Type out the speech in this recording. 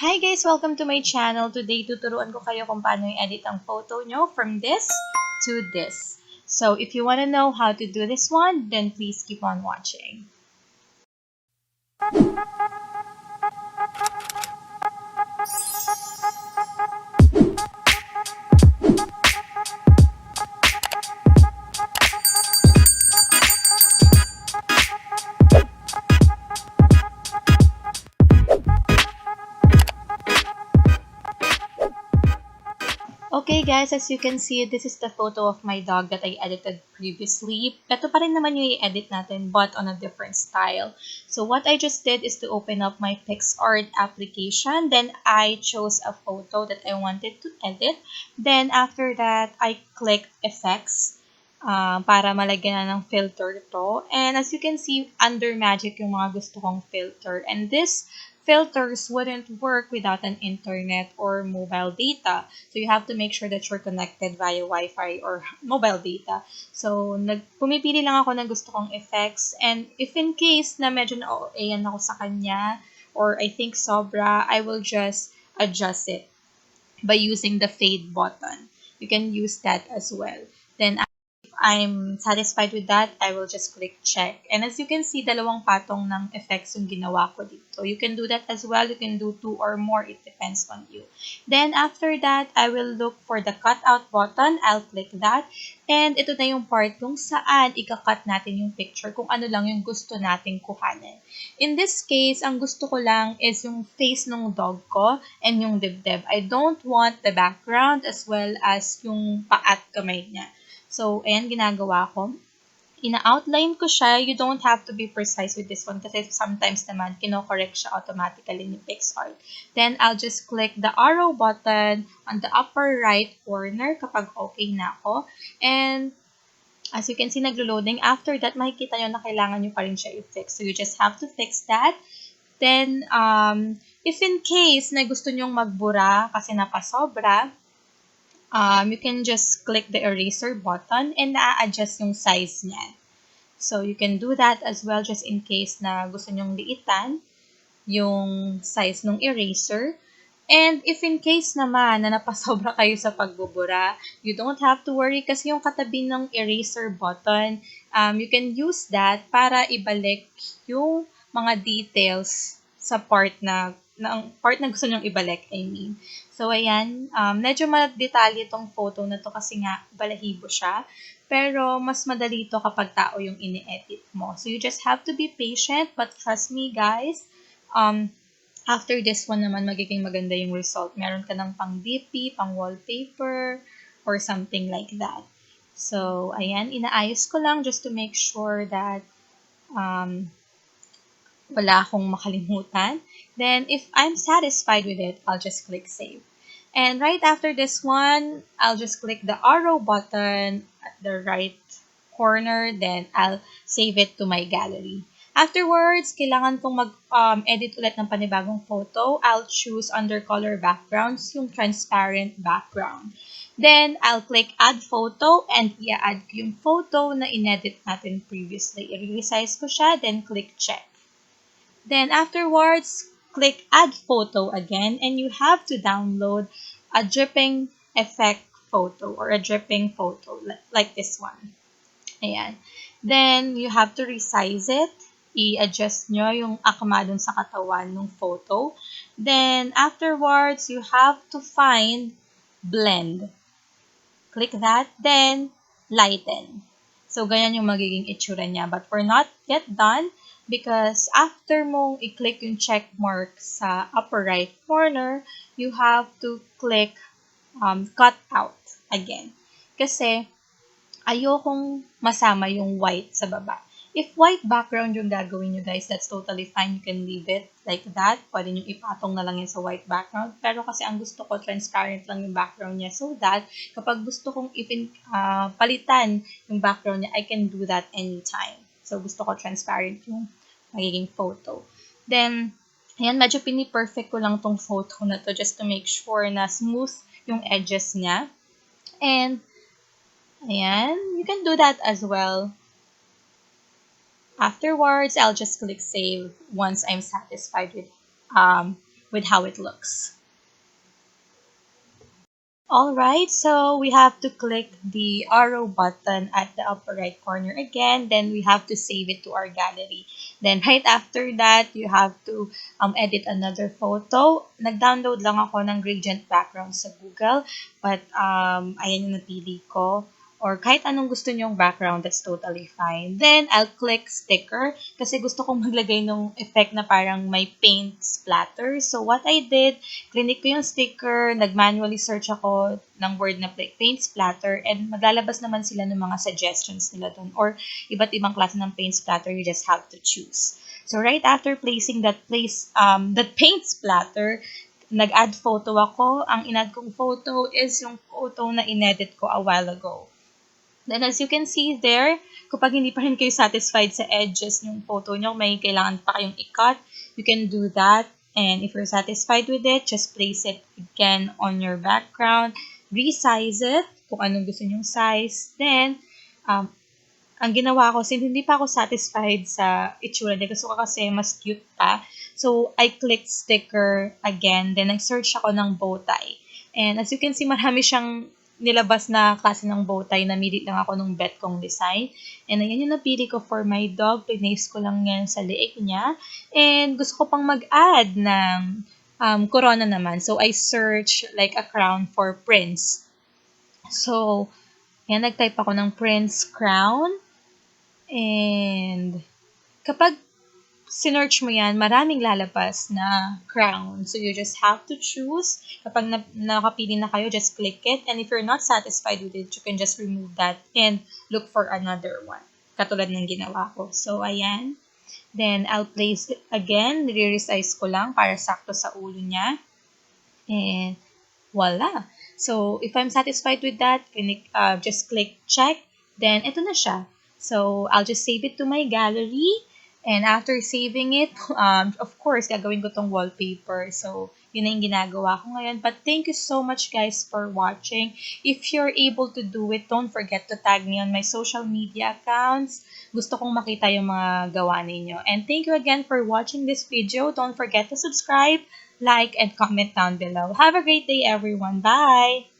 Hi guys! Welcome to my channel. Today, tuturuan ko kayo kung paano i-edit ang photo nyo from this to this. So, if you want to know how to do this one, then please keep on watching. Okay guys, as you can see, this is the photo of my dog that I edited previously. Ito pa rin naman yung i-edit natin, but on a different style. So what I just did is to open up my PicsArt application. Then I chose a photo that I wanted to edit. Then after that, I clicked Effects para malagyan na ng filter to. And as you can see, under Magic yung mga gusto kong filter. And this filters wouldn't work without an internet or mobile data. So you have to make sure that you're connected via Wi-Fi or mobile data. So pumipili lang ako ng gusto kong effects. And if in case na medyo na-OA ako sa kanya or I think sobra, I will just adjust it by using the fade button. You can use that as well. Then I'm satisfied with that, I will just click check. And as you can see, dalawang patong ng effects yung ginawa ko dito. You can do that as well. You can do 2 or more. It depends on you. Then after that, I will look for the cutout button. I'll click that. And ito na yung part kung saan ika-cut natin yung picture kung ano lang yung gusto nating kuhanin. In this case, ang gusto ko lang is yung face ng dog ko and yung dibdib. I don't want the background as well as yung paat kamay niya. So, ayan, ginagawa ko. Ina-outline ko siya. You don't have to be precise with this one kasi sometimes naman, kino-correct siya automatically ni PicsArt. Then, I'll just click the arrow button on the upper right corner kapag okay na ako. And, as you can see, naglo-loading. After that, makikita nyo na kailangan nyo pa rin siya i-fix. So, you just have to fix that. Then, if in case na gusto nyong magbura kasi napasobra, you can just click the eraser button and na-adjust yung size niya. So, you can do that as well just in case na gusto nyong liitan yung size ng eraser. And if in case naman na napasobra kayo sa pagbubura, you don't have to worry kasi yung katabi ng eraser button, you can use that para ibalik yung mga details sa part na gusto nyong ibalik, I mean. So, ayan, medyo madetalye itong photo na to kasi nga balahibo siya. Pero, mas madali ito kapag tao yung ini-edit mo. So, you just have to be patient, but trust me, guys, after this one naman, magiging maganda yung result. Meron ka ng pang DP, pang wallpaper, or something like that. So, ayan, inaayos ko lang just to make sure that wala akong makalimutan. Then, if I'm satisfied with it, I'll just click save. And right after this one, I'll just click the arrow button at the right corner. Then, I'll save it to my gallery. Afterwards, kailangan kong mag-edit ulit ng panibagong photo. I'll choose under color backgrounds, yung transparent background. Then, I'll click add photo and i-add ko yung photo na inedit natin previously. I-resize ko siya, then click check. Then afterwards, click add photo again and you have to download a dripping effect photo or a dripping photo like this one. Ayan. Then you have to resize it. I-adjust nyo yung akma dun sa katawan ng photo. Then afterwards, you have to find blend. Click that. Then lighten. So ganyan yung magiging itsura niya. But we're not yet done. Because after mong i-click yung check mark sa upper right corner, you have to click cut out again. Kasi ayokong masama yung white sa baba. If white background yung gagawin nyo guys, that's totally fine. You can leave it like that. Pwede nyo ipatong na lang yan sa white background. Pero kasi ang gusto ko, transparent lang yung background niya. So that, kapag gusto kong palitan yung background niya, I can do that anytime. So, gusto ko transparent yung magiging photo. Then, ayan, medyo pini-perfect ko lang tong photo na to just to make sure na smooth yung edges niya. And, ayan, you can do that as well. Afterwards, I'll just click save once I'm satisfied with with how it looks. Alright, so we have to click the arrow button at the upper right corner again. Then we have to save it to our gallery. Then right after that, you have to edit another photo. Nag-download lang ako ng gradient background sa Google. But ayan yung napili ko. Or kahit anong gusto nyong background, that's totally fine. Then, I'll click sticker kasi gusto kong maglagay ng effect na parang may paint splatter. So, what I did, clinic ko yung sticker, nag-manually search ako ng word na paint splatter, and maglalabas naman sila ng mga suggestions nila dun. Or iba't ibang klase ng paint splatter, you just have to choose. So, right after placing that paint splatter, nag-add photo ako. Ang in-add kong photo is yung photo na inedit ko a while ago. Then as you can see there, kapag hindi pa rin kayo satisfied sa edges ng photo nyo, may kailangan pa kayong i-cut, you can do that. And if you're satisfied with it, just place it again on your background, resize it kung anong gusto nyong size. Then, ang ginawa ko, since hindi pa ako satisfied sa itsura niya, gusto ko kasi mas cute pa. So, I clicked sticker again, then nag-search ako ng bow tie. And as you can see, marami siyang nilabas na klase ng bow tie. Namili lang ako nung bet kong design. And ayan yung napili ko for my dog. Pinace ko lang yan sa leeg niya. And gusto ko pang mag-add ng corona naman. So, I search like a crown for prince. So, yan, nag-type ako ng prince crown. And kapag sinearch mo yan, maraming lalabas na crown. So, you just have to choose. Kapag nakapili na kayo, just click it. And if you're not satisfied with it, you can just remove that and look for another one. Katulad ng ginawa ko. So, ayan. Then, I'll place it again. Nire-resize ko lang para sakto sa ulo niya. And, voila. So, if I'm satisfied with that, just click check. Then, ito na siya. So, I'll just save it to my gallery. And after saving it, of course, gagawin ko tong wallpaper. So, yun na yung ginagawa ko ngayon. But thank you so much, guys, for watching. If you're able to do it, don't forget to tag me on my social media accounts. Gusto kong makita yung mga gawa ninyo. And thank you again for watching this video. Don't forget to subscribe, like, and comment down below. Have a great day, everyone. Bye!